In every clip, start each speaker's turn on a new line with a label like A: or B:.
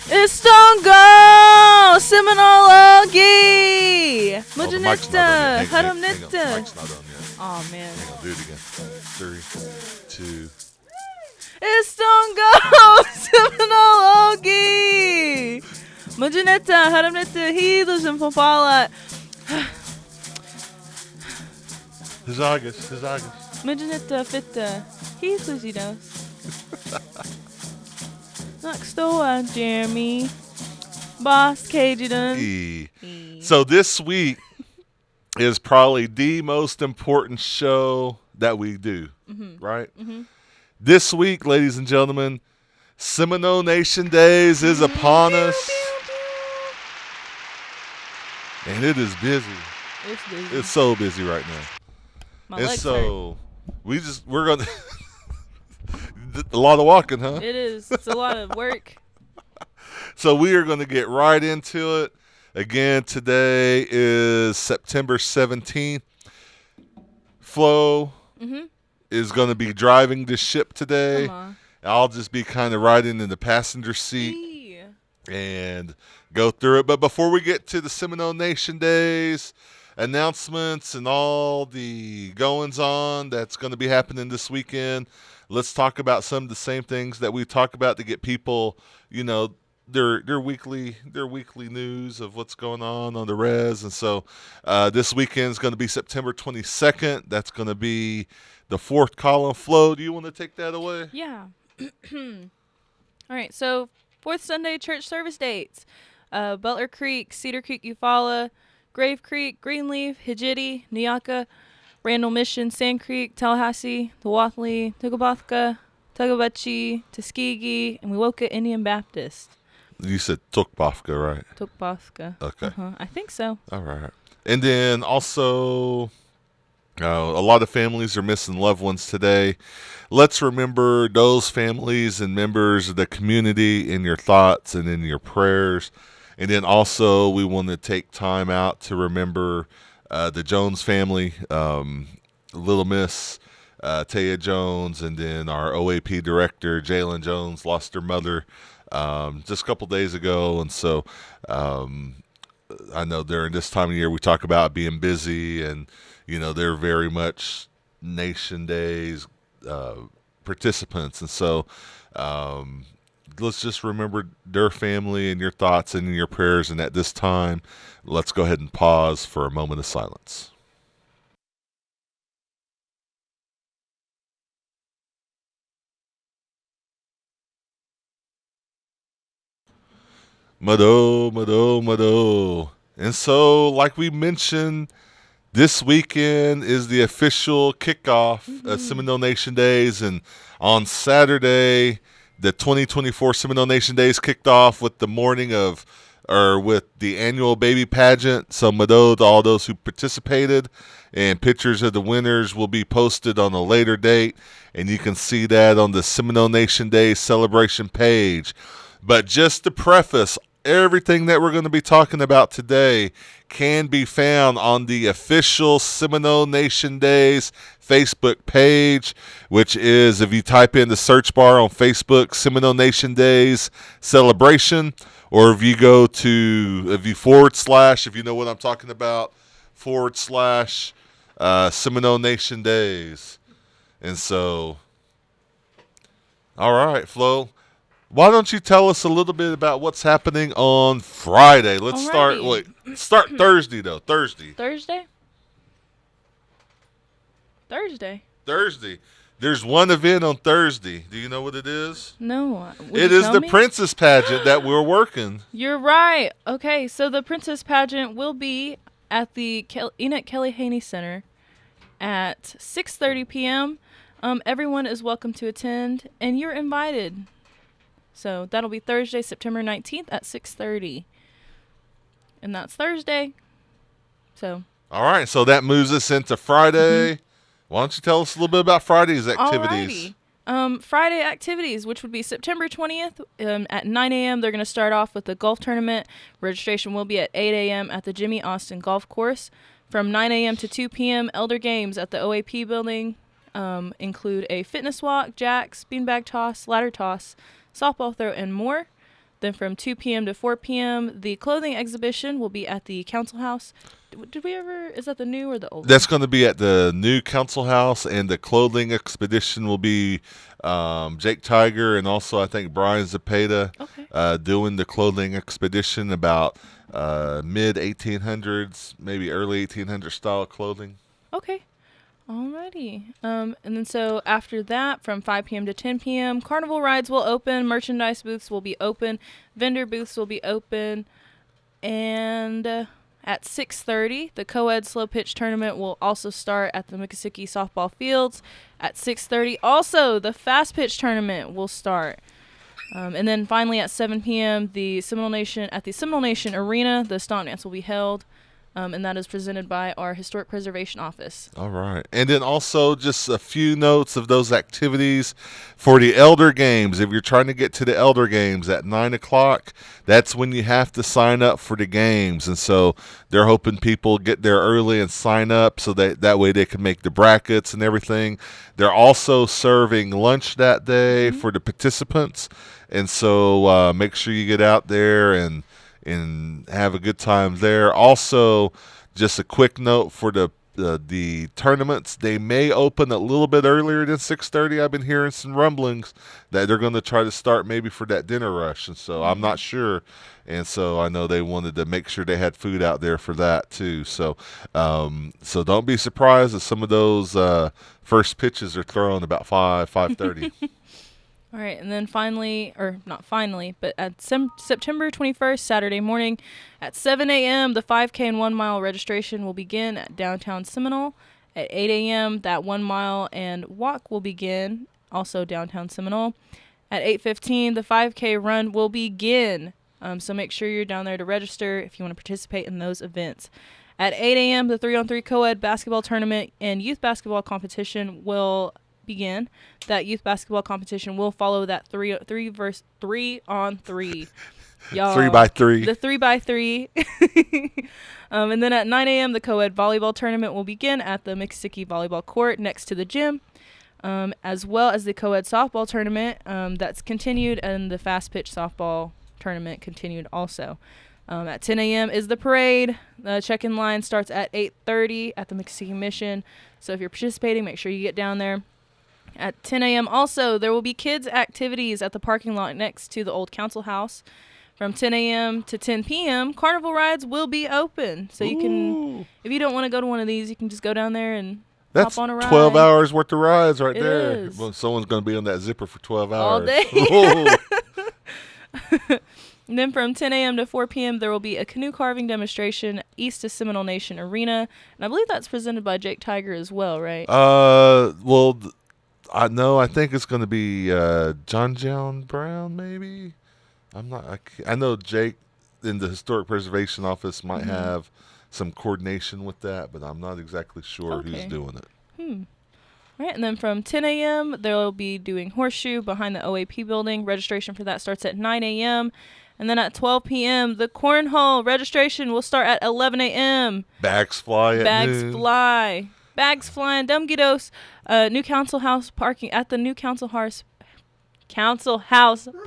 A: It's Stongo! Seminole Ogi! Mujanetta! Haramnetta!
B: Mike's not on yet.
A: Oh man.
B: Hang on, do it again. 3, 2.
A: It's Stongo! Seminole Ogi! Mujanetta! Haramnetta! He in Papala!
B: Hizagas.
A: Mujanetta Fitta! He Luzidos! Next door, Jeremy. Boss Cajun.
B: So this week is probably the most important show that we do, right? Mm-hmm. This week, ladies and gentlemen, Seminole Nation Days is upon us. And it is busy.
A: It's busy.
B: It's so busy right now.
A: My
B: and
A: legs
B: so we're going to a lot of walking, huh?
A: It is. It's a lot of work.
B: So we are going to get right into it. Again, today is September 17th. Flo is going to be driving the ship today. I'll just be kind of riding in the passenger seat and go through it. But before we get to the Seminole Nation Days announcements and all the goings-on that's going to be happening this weekend, let's talk about some of the same things that we talk about to get people, their weekly news of what's going on the res. And so this weekend is going to be September 22nd. That's going to be the fourth column. Flo, do you want to take that away?
A: Yeah. All right. So fourth Sunday church service dates: Butler Creek, Cedar Creek, Eufaula, Grave Creek, Greenleaf, Hijiti, Neaka, Randall Mission, Sand Creek, Tallahassee, Tawathley, Tugabathka, Tugabachi, Tuskegee, and Wewoka Indian Baptist.
B: You said Tukbafka, right?
A: Tukbafka.
B: Okay.
A: I think so.
B: All right. And then also, a lot of families are missing loved ones today. Let's remember those families and members of the community in your thoughts and in your prayers. And then also, we want to take time out to remember the Jones family, Little Miss Taya Jones, and then our OAP director, Jalen Jones, lost her mother just a couple days ago. And so I know during this time of year we talk about being busy, and, they're very much Nation Days participants. And so let's just remember their family and your thoughts and your prayers. And at this time, let's go ahead and pause for a moment of silence. Mado. And so, like we mentioned, this weekend is the official kickoff of Seminole Nation Days. And on Saturday, the 2024 Seminole Nation Days kicked off with the with the annual baby pageant. So, Mado to all those who participated, and pictures of the winners will be posted on a later date. And you can see that on the Seminole Nation Days celebration page. But just to preface, everything that we're going to be talking about today can be found on the official Seminole Nation Days Facebook page, which is, if you type in the search bar on Facebook, Seminole Nation Days Celebration, or if you go to, if you know what I'm talking about, / Seminole Nation Days. And so, all right, Flo. Why don't you tell us a little bit about what's happening on Friday? Let's start Thursday, though. Thursday. There's one event on Thursday. Do you know what it is?
A: No.
B: It is the Princess Pageant that we're working.
A: You're right. Okay, so the Princess Pageant will be at the Enoch Kelly Haney Center at 6:30 p.m. Everyone is welcome to attend, and you're invited. So that'll be Thursday, September 19th at 6:30. And that's Thursday. So.
B: All right. So that moves us into Friday. Why don't you tell us a little bit about Friday's activities?
A: Alrighty. Friday activities, which would be September 20th at 9 a.m. They're going to start off with the golf tournament. Registration will be at 8 a.m. at the Jimmy Austin Golf Course. From 9 a.m. to 2 p.m., Elder Games at the OAP building include a fitness walk, jacks, beanbag toss, ladder toss, softball throw, and more. Then from 2 p.m. to 4 p.m., the clothing exhibition will be at the Council House. Did we ever, is that the new or the old?
B: That's going to be at the new Council House, and the clothing expedition will be Jake Tiger and also I think Brian Zapata doing the clothing expedition about mid 1800s, maybe early 1800s style clothing.
A: Okay. Alrighty. And then so after that, from 5 p.m. to 10 p.m., carnival rides will open, merchandise booths will be open, vendor booths will be open, and at 6:30, the co-ed slow pitch tournament will also start at the Miccosukee softball fields. At 6:30, also the fast pitch tournament will start. And then finally at 7 p.m., the Seminole Nation Arena, the stomp dance will be held. And that is presented by our Historic Preservation Office.
B: All right. And then also just a few notes of those activities for the Elder Games. If you're trying to get to the Elder Games at 9 o'clock, that's when you have to sign up for the games. And so they're hoping people get there early and sign up so that way they can make the brackets and everything. They're also serving lunch that day for the participants. And so make sure you get out there and have a good time there. Also, just a quick note for the tournaments, they may open a little bit earlier than 6:30. I've been hearing some rumblings that they're going to try to start maybe for that dinner rush, and so I'm not sure. And so I know they wanted to make sure they had food out there for that too. So so don't be surprised if some of those first pitches are thrown about 5:30.
A: All right, and then finally, or not finally, but at September 21st, Saturday morning, at 7 a.m., the 5K and 1 mile registration will begin at downtown Seminole. At 8 a.m., that 1 mile and walk will begin, also downtown Seminole. At 8:15, the 5K run will begin. So make sure you're down there to register if you want to participate in those events. At 8 a.m., the 3-on-3 co-ed basketball tournament and youth basketball competition will begin. That youth basketball competition will follow that 3-on-3. Y'all,
B: 3x3.
A: The 3x3. And then at 9 a.m., the co-ed volleyball tournament will begin at the Miccosukee volleyball court next to the gym, as well as the co-ed softball tournament that's continued, and the fast pitch softball tournament continued also. At 10 a.m. is the parade. The check-in line starts at 8:30 at the Miccosukee Mission. So if you're participating, make sure you get down there. At 10 a.m. also, there will be kids' activities at the parking lot next to the old council house. From 10 a.m. to 10 p.m., carnival rides will be open. So you can, if you don't want to go to one of these, you can just go down there and hop on a ride.
B: That's 12 hours worth of rides right
A: it
B: there.
A: Is.
B: Well, someone's going to be on that zipper for 12 hours.
A: All day. And then from 10 a.m. to 4 p.m., there will be a canoe carving demonstration east of Seminole Nation Arena. And I believe that's presented by Jake Tiger as well, right?
B: Well, I know. I think it's going to be John Brown, maybe. I know Jake in the Historic Preservation Office might have some coordination with that, but I'm not exactly sure who's doing it.
A: All right, and then from 10 a.m., they'll be doing horseshoe behind the OAP building. Registration for that starts at 9 a.m. And then at 12 p.m., the cornhole registration will start at 11 a.m.
B: Bags fly at noon.
A: Bags flying. Dumgidos. New Council House parking at the new Council House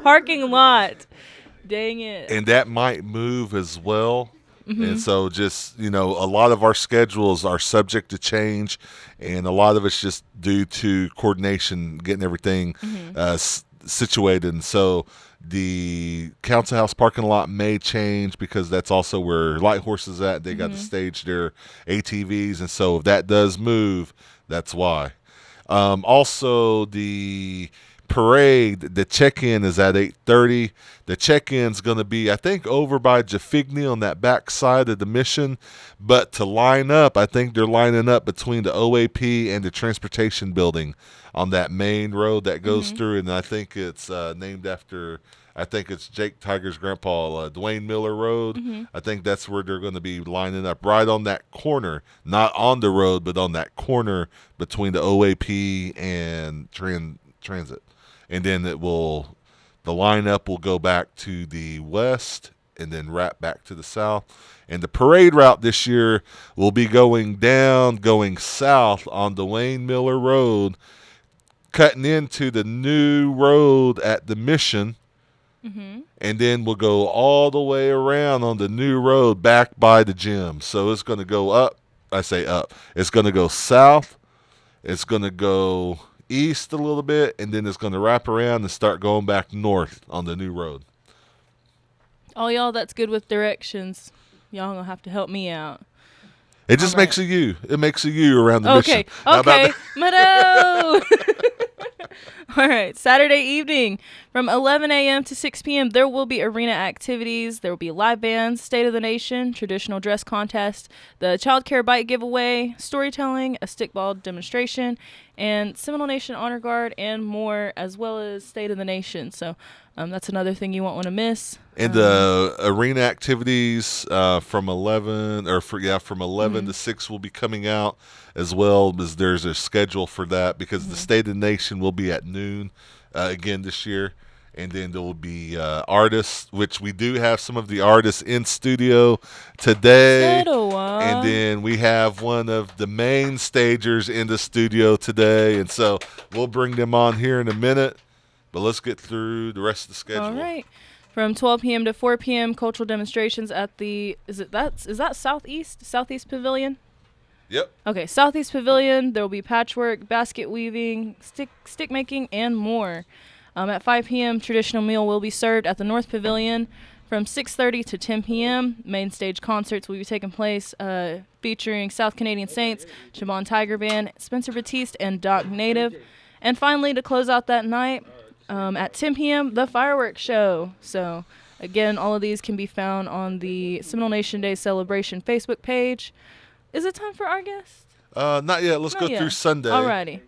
A: parking lot. Dang it.
B: And that might move as well. And so just, a lot of our schedules are subject to change, and a lot of it's just due to coordination, getting everything situated. And so the council house parking lot may change because that's also where Light Horse is at. They got to stage their ATVs. And so if that does move, that's why. Also, the parade, the check-in is at 8:30. The check-in's going to be, I think, over by Jafigny on that back side of the Mission. But to line up, I think they're lining up between the OAP and the transportation building on that main road that goes through. And I think it's named after I think it's Jake Tiger's grandpa, Dwayne Miller Road.
A: Mm-hmm.
B: I think that's where they're going to be lining up, right on that corner, not on the road, but on that corner between the OAP and Transit. And then the lineup will go back to the west and then wrap back to the south. And the parade route this year will be going south on Dwayne Miller Road, cutting into the new road at the Mission.
A: Mm-hmm.
B: And then we'll go all the way around on the new road back by the gym. So it's going to go up. I say up. It's going to go south. It's going to go east a little bit. And then it's going to wrap around and start going back north on the new road.
A: All y'all that's good with directions, y'all going to have to help me out.
B: It just makes a U. It makes a U around the Mission.
A: Okay. Mado! All right. Saturday evening from 11 a.m. to 6 p.m., there will be arena activities. There will be live bands, State of the Nation, traditional dress contest, the child care bike giveaway, storytelling, a stickball demonstration, and Seminole Nation Honor Guard, and more, as well as State of the Nation. So that's another thing you won't want to miss.
B: And the arena activities from 11 to 6 will be coming out, as well as there's a schedule for that, because the State of the Nation will be at noon again this year. And then there will be artists, which we do have some of the artists in studio today. And then we have one of the main stagers in the studio today. And so we'll bring them on here in a minute. But let's get through the rest of the schedule.
A: All right. From 12 p.m. to 4 p.m., cultural demonstrations at the is that Southeast Pavilion?
B: Yep.
A: Okay, Southeast Pavilion. There will be patchwork, basket weaving, stick making, and more. At 5 p.m., traditional meal will be served at the North Pavilion. From 6:30 to 10 p.m., main stage concerts will be taking place, featuring South Canadian Saints, Chabon Tiger Band, Spencer Batiste, and Doc Native. And finally, to close out that night, at 10 p.m., the fireworks show. So, again, all of these can be found on the Seminole Nation Day Celebration Facebook page. Is it time for our guest?
B: Not yet. Let's go through Sunday.
A: Alrighty.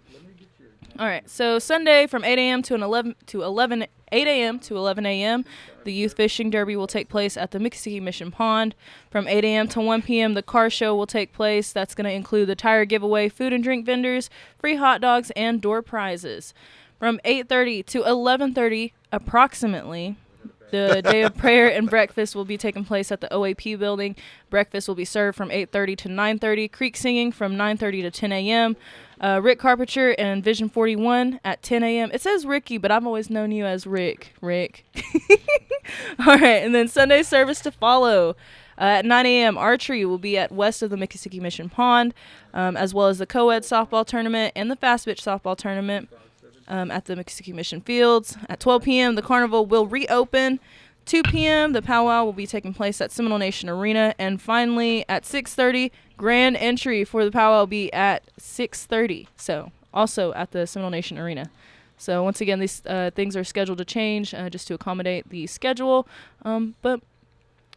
A: All right. So Sunday from 8 a.m. to 8 a.m. to 11 a.m., the Youth Fishing Derby will take place at the Miccosukee Mission Pond. From 8 a.m. to 1 p.m., the car show will take place. That's going to include the tire giveaway, food and drink vendors, free hot dogs, and door prizes. From 8:30 to 11:30, approximately, the day of prayer and breakfast will be taking place at the OAP building. Breakfast will be served from 8:30 to 9:30. Creek singing from 9:30 to 10 a.m. Rick Carpenter and Vision 41 at 10 a.m. It says Ricky, but I've always known you as Rick. All right, and then Sunday service to follow. At 9 a.m., archery will be at west of the Miccosukee Mission Pond, as well as the co-ed softball tournament and the fast pitch softball tournament. At the Miccosukee Mission Fields. At 12 p.m., the carnival will reopen. 2 p.m., the powwow will be taking place at Seminole Nation Arena. And finally, at 6:30, grand entry for the powwow will be at 6:30. So, also at the Seminole Nation Arena. So, once again, these things are scheduled to change just to accommodate the schedule. But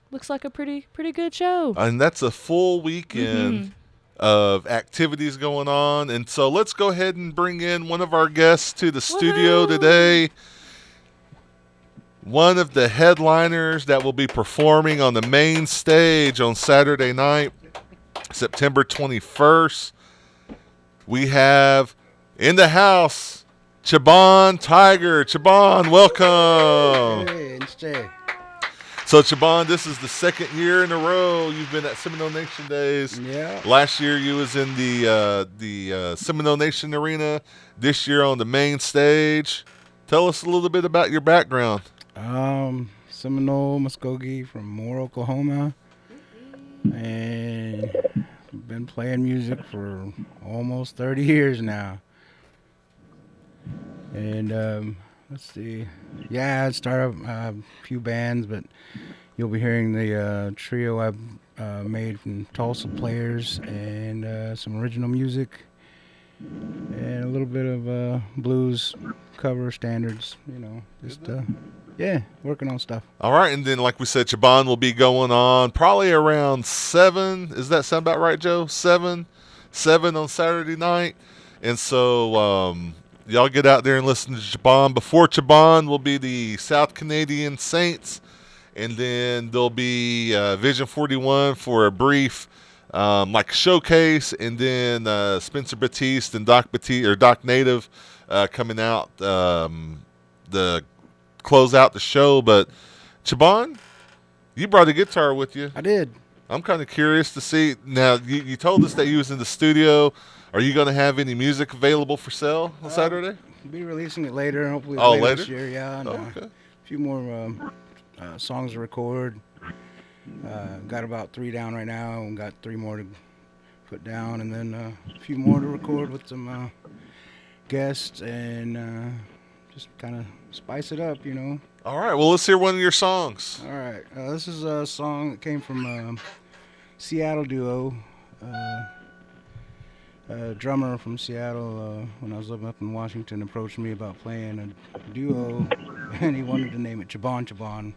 A: looks like a pretty good show.
B: And that's a full weekend of activities going on. And so let's go ahead and bring in one of our guests to the studio today. One of the headliners that will be performing on the main stage on Saturday night, September 21st. We have in the house Chabon Tiger. Chabon, welcome.
C: Hey, it's Jay.
B: So, Chabon, this is the second year in a row you've been at Seminole Nation Days.
C: Yeah.
B: Last year you was in the Seminole Nation Arena. This year on the main stage. Tell us a little bit about your background.
C: Seminole, Muskogee from Moore, Oklahoma. And been playing music for almost 30 years now. And let's see. Yeah, I started a few bands, but you'll be hearing the trio I've made from Tulsa players and some original music and a little bit of blues cover standards, just working on stuff.
B: All right, and then like we said, Chabon will be going on probably around 7. Does that sound about right, Joe? 7 on Saturday night. And so y'all get out there and listen to Chabon. Before Chabon will be the South Canadian Saints, and then there'll be Vision 41 for a brief showcase, and then Spencer Batiste and Doc Native coming out the close out the show. But Chabon, you brought a guitar with you.
C: I did.
B: I'm kind of curious to see. Now, you told us that you was in the studio. Are you going to have any music available for sale on Saturday?
C: Be releasing it later, hopefully
B: later
C: this year. Yeah, and,
B: okay.
C: a few more songs to record. Got about 3 down right now, and got 3 more to put down, and then a few more to record with some guests, and just kind of spice it up, you know.
B: All right. Well, let's hear one of your songs.
C: All right. This is a song that came from Seattle duo. A drummer from Seattle, when I was living up in Washington, approached me about playing a duo, and he wanted to name it Chabon Chabon.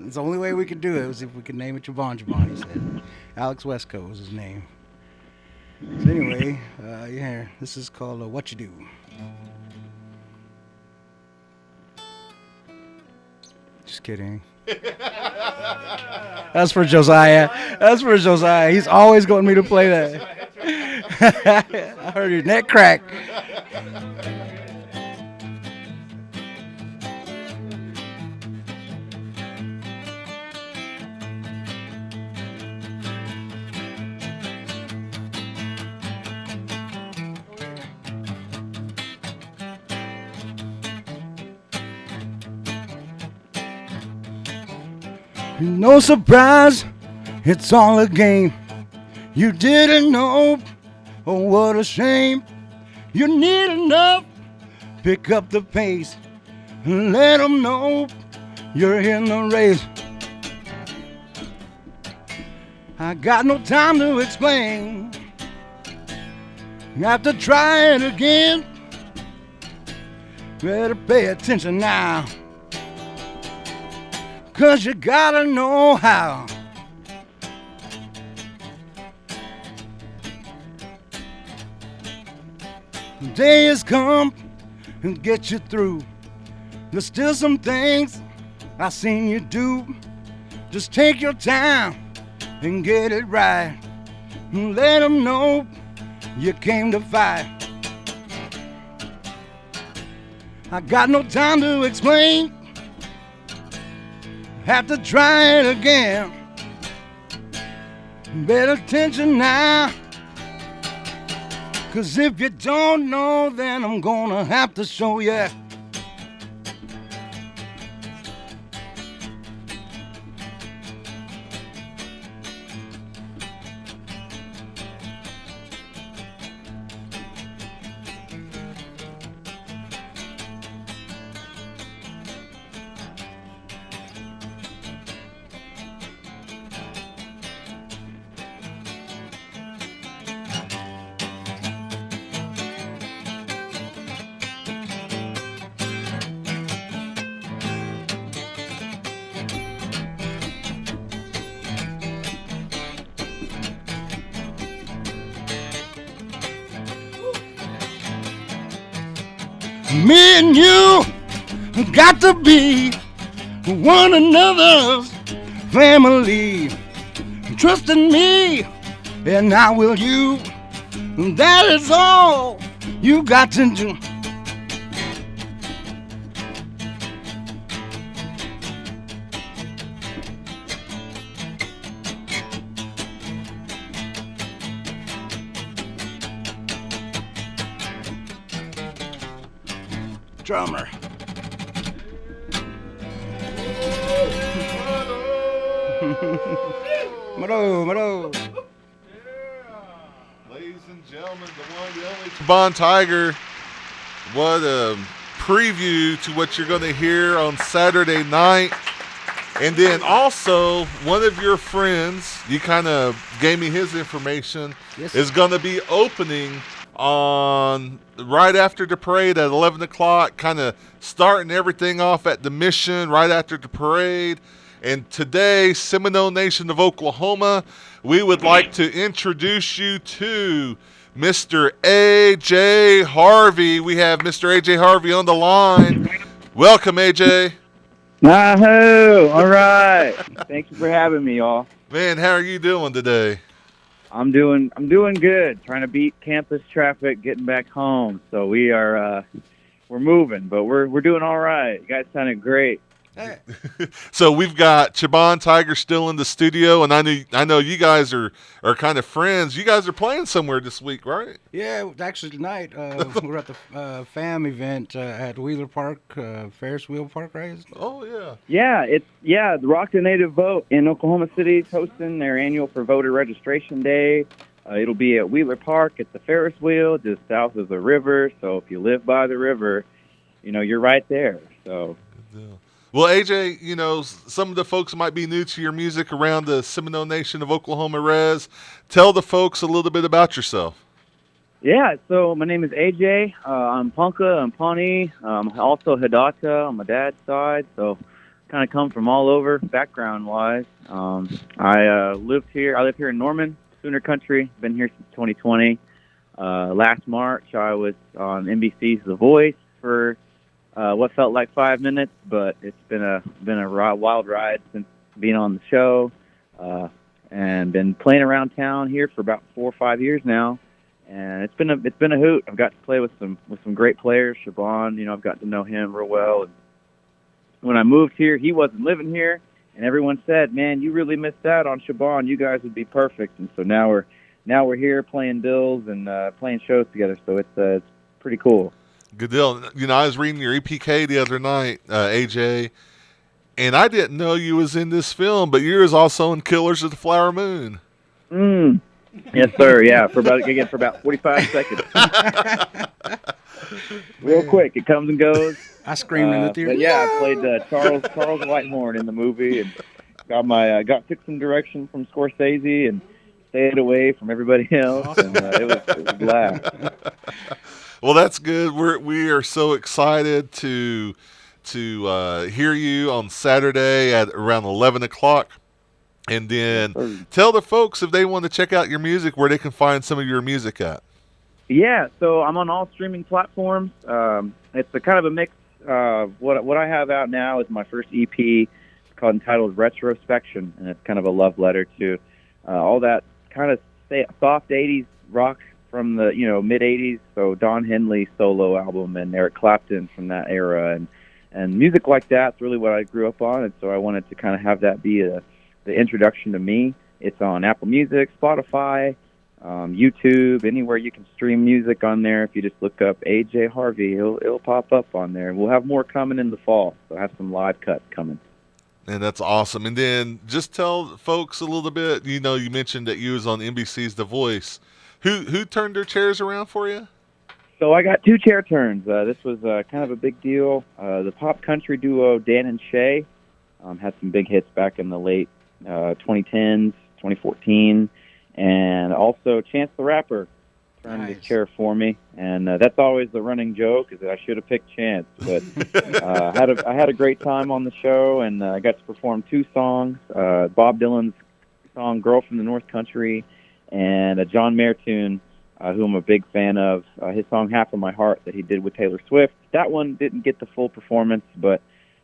C: It's the only way we could do it was if we could name it Chabon Chabon, he said. Alex Westco was his name. So anyway, yeah, this is called What You Do. Just kidding. That's for Josiah. That's for Josiah. He's always going me to play that. I heard your neck crack. No surprise, it's all a game. You didn't know, oh what a shame. You need enough, pick up the pace, and let them know you're in the race. I got no time to explain, you have to try it again. Better pay attention now, 'cause you gotta know how. The day has come and get you through. There's still some things I seen you do. Just take your time and get it right, and let them know you came to fight. I got no time to explain, have to try it again. Pay attention now, 'cause if you don't know, then I'm gonna have to show you. Me and you got to be one another's family. Trust in me, and I will you. That is all you got to do. Drummer. Mado.
B: Ladies and gentlemen, the one, the only Chabon Tiger. What a preview to what you're going to hear on Saturday night. And then also, one of your friends, you kind of gave me his information,
C: Yes.
B: is going to be opening on right after the parade at 11 o'clock, kind of starting everything off at the Mission right after the parade. And today, Seminole Nation of Oklahoma, we would like to introduce you to Mr. A.J. Harvey. We have Mr. A.J. Harvey on the line. Welcome, A.J.
D: Yahoo! All right. Thank you for having me, y'all.
B: Man, how are you doing today?
D: I'm doing good. Trying to beat campus traffic, getting back home. So we're moving, but we're doing all right. You guys sounded great.
C: Hey.
B: So we've got Chabon Tiger still in the studio, and I know you guys are kind of friends. You guys are playing somewhere this week, right?
C: Yeah, actually tonight we're at the FAM event at Wheeler Park, Ferris Wheel Park, right?
B: Oh yeah.
D: Yeah, the Rock the Native Vote in Oklahoma City is hosting their annual for voter registration day. It'll be at Wheeler Park. It's the Ferris wheel just south of the river. So if you live by the river, you're right there. So.
B: Good deal. Well, AJ, some of the folks might be new to your music around the Seminole Nation of Oklahoma Res. Tell the folks a little bit about yourself.
D: Yeah, so my name is AJ. I'm Ponca, I'm Pawnee, also Hidata on my dad's side. So kind of come from all over background-wise. I live here in Norman, Sooner Country. Been here since 2020. Last March, I was on NBC's The Voice for what felt like 5 minutes, but it's been a wild ride since being on the show, and been playing around town here for about 4 or 5 years now, and it's been a hoot. I've got to play with some great players. Chabon, I've got to know him real well. And when I moved here, he wasn't living here, and everyone said, "Man, you really missed out on Chabon. You guys would be perfect." And so now we're here playing bills and playing shows together. So it's pretty cool.
B: Good deal. I was reading your EPK the other night, AJ, and I didn't know you was in this film, but you was also in Killers of the Flower Moon.
D: Yes, sir. Yeah, for about 45 seconds. Real quick, it comes and goes.
C: I screamed in the theater.
D: But yeah, I played Charles Whitehorn in the movie, and took some direction from Scorsese and stayed away from everybody else, and it was a blast.
B: Well, that's good. We are so excited to hear you on Saturday at around 11 o'clock. And then tell the folks if they want to check out your music, where they can find some of your music at.
D: Yeah, so I'm on all streaming platforms. It's a kind of a mix. What I have out now is my first EP. It's entitled Retrospection, and it's kind of a love letter to all that kind of soft 80s rock from the mid 80s. So Don Henley's solo album and Eric Clapton from that era, and music like that's really what I grew up on, and so I wanted to kind of have that be the introduction to me. It's on Apple Music, Spotify, YouTube, anywhere you can stream music on there. If you just look up AJ Harvey, it'll pop up on there. We'll have more coming in the fall, so I have some live cuts coming.
B: And that's awesome. And then just tell folks a little bit. You mentioned that you was on NBC's The Voice. Who turned their chairs around for you?
D: So I got 2 chair turns. This was kind of a big deal. The pop country duo Dan and Shay had some big hits back in the late 2010s, 2014, and also Chance the Rapper turned his chair for me. And that's always the running joke, is that I should have picked Chance. But I had a great time on the show, and I got to perform 2 songs, Bob Dylan's song "Girl from the North Country," and a John Mayer tune, who I'm a big fan of, his song "Half of My Heart" that he did with Taylor Swift. That one didn't get the full performance, but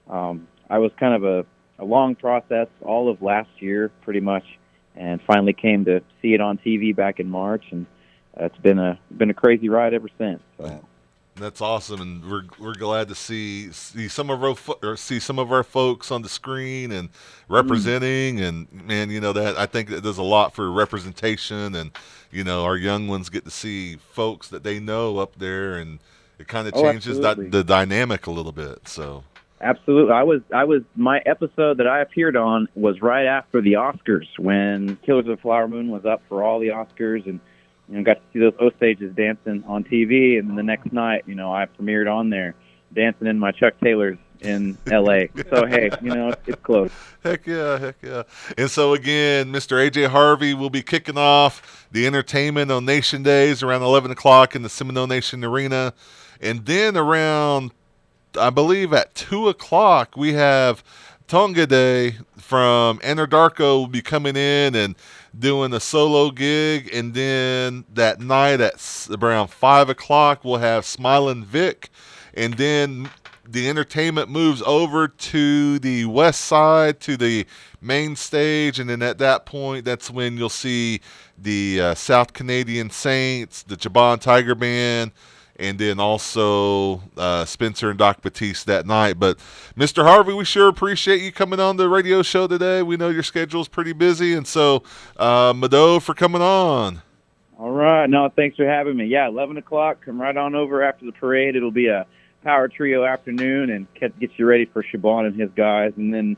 D: I was kind of a long process all of last year, pretty much, and finally came to see it on TV back in March, and it's been a crazy ride ever since. So.
B: That's awesome, and we're glad to see some of our folks on the screen and representing, and man, that I think that does a lot for representation, and our young ones get to see folks that they know up there, and it kind of changes the dynamic a little bit. So
D: absolutely, I was my episode that I appeared on was right after the Oscars, when Killers of the Flower Moon was up for all the Oscars, and got to see those Osages dancing on TV, and then the next night, I premiered on there, dancing in my Chuck Taylors in L.A. So, hey, it's close.
B: Heck yeah. And so, again, Mr. A.J. Harvey will be kicking off the entertainment on Nation Days around 11 o'clock in the Seminole Nation Arena. And then around, I believe, at 2 o'clock, we have Tonga Day from Anadarko will be coming in, and doing a solo gig, and then that night at around 5 o'clock we'll have Smiling Vic, and then the entertainment moves over to the west side to the main stage, and then at that point, that's when you'll see the South Canadian Saints, the Chabon Tiger Band, and then also Spencer and Doc Batiste that night. But Mr. Harvey, we sure appreciate you coming on the radio show today. We know your schedule's pretty busy, and so Mado for coming on.
D: All right. No, thanks for having me. Yeah, 11 o'clock. Come right on over after the parade. It'll be a power trio afternoon and get you ready for Chabon and his guys. And then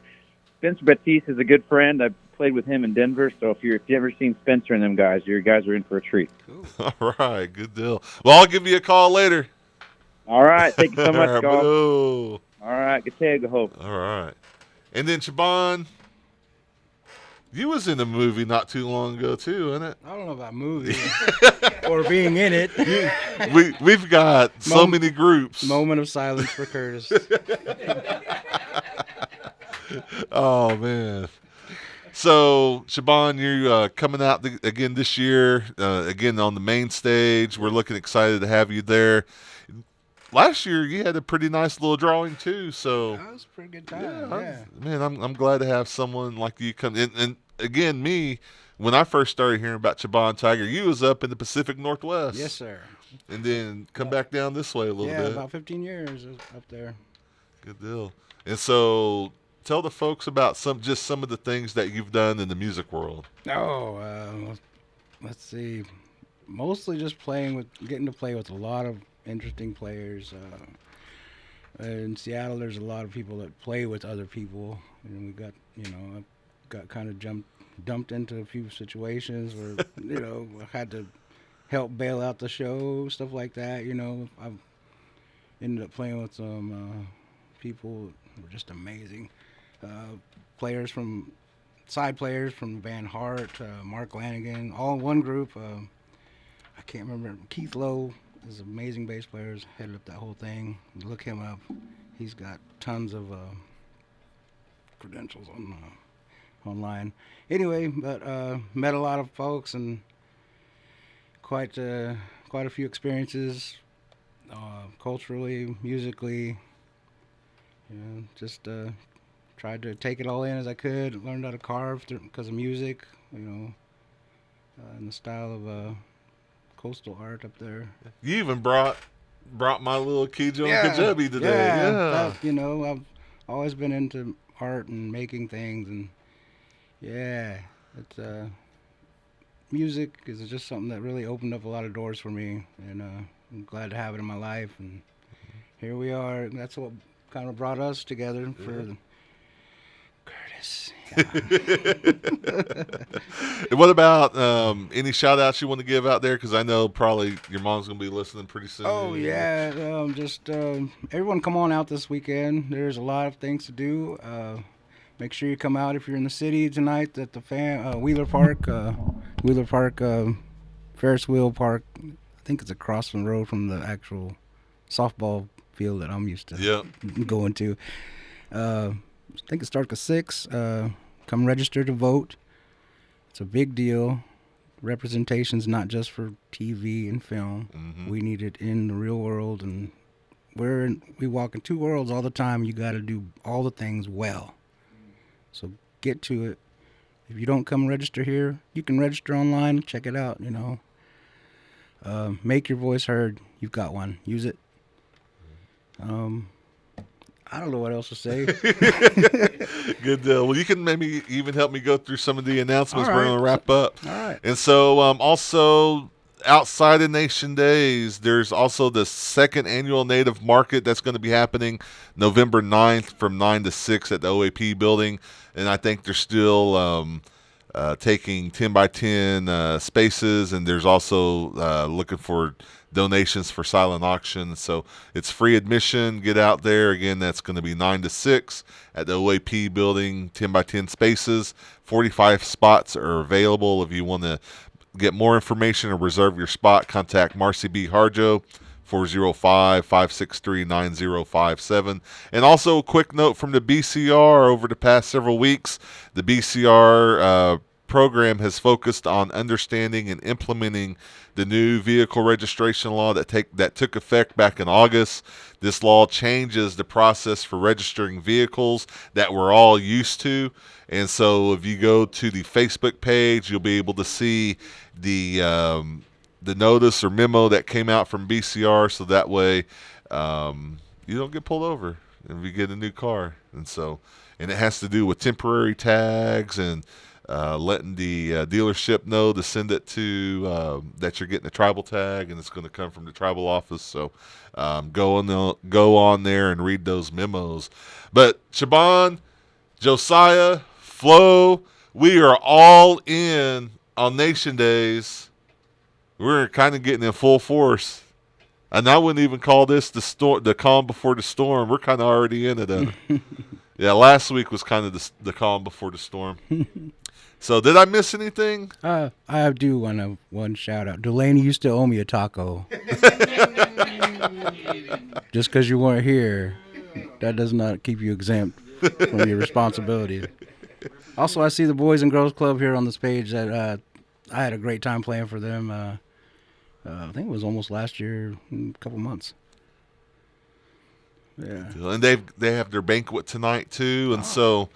D: Spencer Batiste is a good friend. I played with him in Denver, so if you've ever seen Spencer and them guys, your guys are in for a treat.
C: Cool.
B: All right, good deal. Well, I'll give you a call later.
D: All right. Thank you so much, Golf.
B: All
D: right. Good day, hope.
B: All right. And then, Chabon, you was in a movie not too long ago, too, isn't it?
C: I don't know about movies or being in it.
B: We've got so many groups.
C: Moment of silence for Curtis.
B: Oh, man. So, Chabon, you're coming out again this year, again on the main stage. We're looking excited to have you there. Last year, you had a pretty nice little drawing, too. So
C: that was a pretty good time, yeah.
B: Man, I'm glad to have someone like you come in. And again, when I first started hearing about Chabon Tiger, you was up in the Pacific Northwest.
C: Yes, sir.
B: And then come back down this way a little bit.
C: Yeah, about 15 years up there.
B: Good deal. And so tell the folks about some of the things that you've done in the music world.
C: Oh, let's see. Mostly just getting to play with a lot of interesting players. In Seattle, there's a lot of people that play with other people, and I got kind of dumped into a few situations where I had to help bail out the show, stuff like that. I've ended up playing with some people that were just amazing. Side players from Van Hart, Mark Lanigan, all in one group. I can't remember. Keith Lowe is an amazing bass player. He's headed up that whole thing. Look him up. He's got tons of credentials online. Anyway, but met a lot of folks and quite a few experiences, culturally, musically. Just tried to take it all in as I could. Learned how to carve because of music, in the style of coastal art up there.
B: You even brought my little Kijo and Kajabi today.
C: Yeah. I've always been into art and making things, and it's music is just something that really opened up a lot of doors for me, and I'm glad to have it in my life. And here we are. That's what kind of brought us together for Curtis.
B: What about any shout outs you want to give out there? Because I know probably your mom's going to be listening pretty soon.
C: Oh, yeah. Everyone come on out this weekend. There's a lot of things to do. Make sure you come out if you're in the city tonight at the Wheeler Park. Ferris wheel park. I think it's across the road from the actual softball field that I'm used to going to. I think it starts at 6. Come register to vote. It's a big deal. Representation's not just for TV and film. Mm-hmm. We need it in the real world, and we walk in two worlds all the time. You got to do all the things well. So get to it. If you don't come register here, you can register online. Check it out. Make your voice heard. You've got one. Use it. I don't know what else to say.
B: Good deal. Well, you can maybe even help me go through some of the announcements.
C: All right.
B: We're going to wrap up.
C: All right.
B: And so also outside of Nation Days, there's also the second annual Native Market that's going to be happening November 9th from 9 to 6 at the OAP building. And I think they're still taking 10 by 10 spaces, and there's also looking for donations for silent auction. So it's free admission. Get out there. Again, that's going to be 9 to 6 at the OAP building, 10 by 10 spaces. 45 spots are available. If you want to get more information or reserve your spot, contact Marcy B. Harjo, 405-563-9057. And also a quick note from the BCR over the past several weeks. The BCR program has focused on understanding and implementing the new vehicle registration law that took effect back in August. This law changes the process for registering vehicles that we're all used to. And so if you go to the Facebook page, you'll be able to see the notice or memo that came out from BCR, so that way you don't get pulled over if you get a new car. And it has to do with temporary tags and letting the dealership know to send it to that you're getting a tribal tag, and it's going to come from the tribal office. So go on there and read those memos. But Chabon, Josiah, Flo, we are all in on Nation Days. We're kind of getting in full force. And I wouldn't even call this the calm before the storm. We're kind of already in it. Yeah, last week was kind of the calm before the storm. So did I miss anything?
C: I do want one shout out. Delaney used to owe me a taco. Just because you weren't here, that does not keep you exempt from your responsibility. Also, I see the Boys and Girls Club here on this page. That I had a great time playing for them. I think it was almost last year, a couple months. Yeah.
B: And they have their banquet tonight too, and so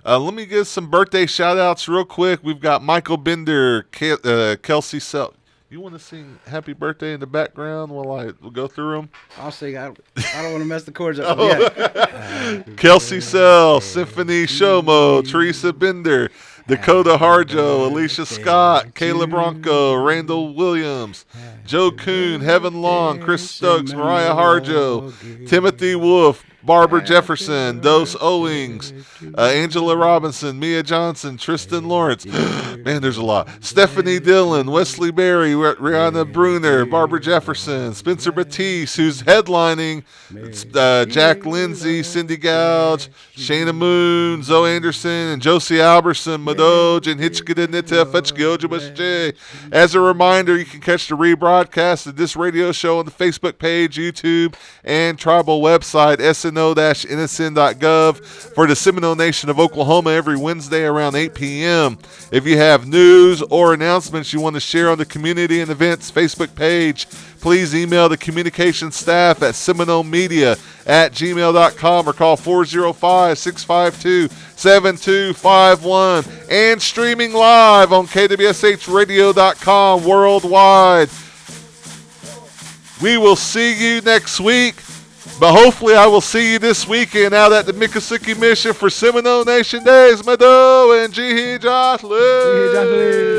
B: let me give some birthday shout outs real quick. We've got Michael Bender, Kelsey Sel. You want to sing Happy Birthday in the background while we'll go through them?
C: I'll sing. I don't want to mess the chords up. Yeah.
B: Kelsey Sell, Symphony Shomo, Teresa Bender, Dakota Harjo, Alicia Scott, Kayla Bronco, Randall Williams, Joe Kuhn, Heaven Long, Chris Stokes, Mariah Harjo, Timothy Wolf, Barbara Jefferson, Dos Owings, Angela Robinson, Mia Johnson, Tristan Lawrence. Man, there's a lot. Stephanie Dillon, Wesley Berry, Rihanna Bruner, Barbara Jefferson, Spencer Batiste, who's headlining, Jack Lindsay, Cindy Gouge, Shayna Moon, Zoe Anderson, and Josie Alberson, Madoj, and Hitchkidinita Futchgiljamashe. As a reminder, you can catch the rebroadcast of this radio show on the Facebook page, YouTube, and tribal website, SNO-NSN.gov, for the Seminole Nation of Oklahoma every Wednesday around 8 p.m. If you have news or announcements you want to share on the Community and Events Facebook page, please email the communications staff at seminolemedia@gmail.com or call 405-652-7251, and streaming live on kwshradio.com worldwide. We will see you next week, but hopefully I will see you this weekend out at the Miccosukee Mission for Seminole Nation Days. Mado and Jihi Jotley.